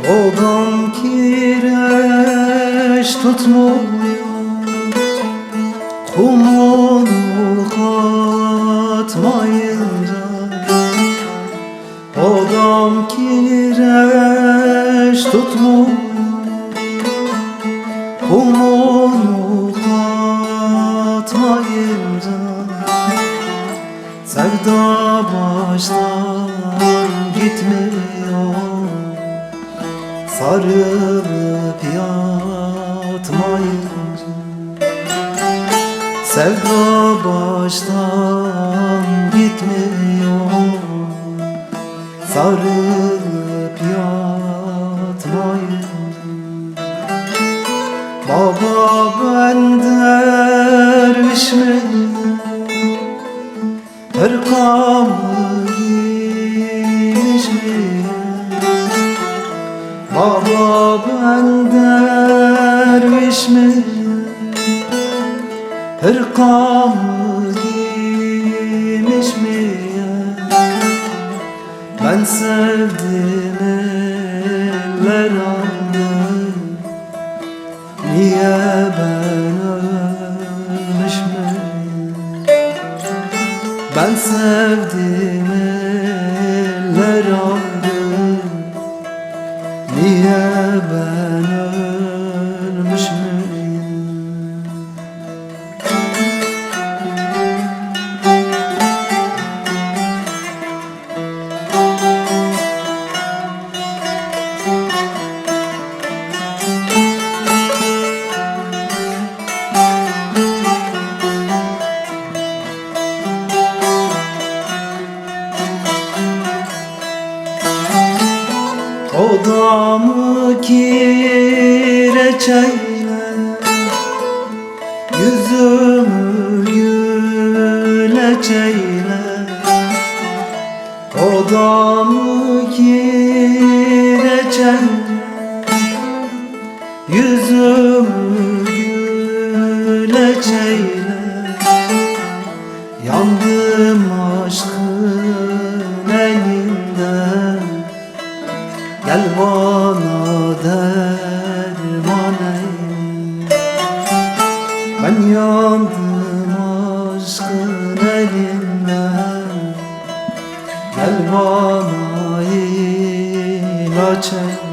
Odam kireç tutmuyor, kumunu katmayınca. Odam kireç tutmuyor, kumunu katmayınca. Sevda baştan gitmiyor, sarılıp yatmayınca. Sevda baştan gitmiyor, sarılıp yatmayınca. Baba ben derviş miyim, hırkamı giymiş miyim? Baba ben derviş miyim, hırkamı giymiş miyim? Ben sevdim eller aldı, niye ben ölmüş müyüm? Ben sevdim eller aldı, niye ben ölmüş müyüm? Odamı kireç eyle, yüzümü güleç eyle. Odamı kireç eyle, yüzümü güleç eyle. Yandım aşkın elinden, gel bana derman eyle. Ben yandım aşkın elinden, gel bana ilaç eyle.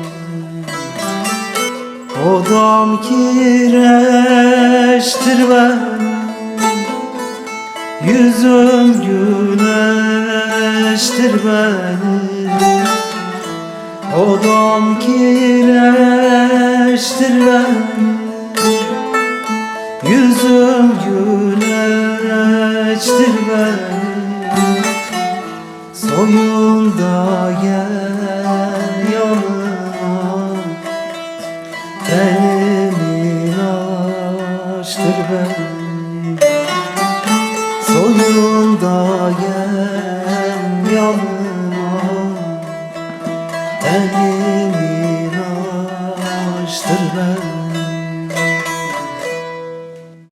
Odam kireçtir benim, yüzüm güneştir benim. Odam kireçtir benim, yüzüm güneştir benim. Soyun da gel yanıma, tenimin açtır benim. Soyun da gel yanıma, tenimin açtır benim.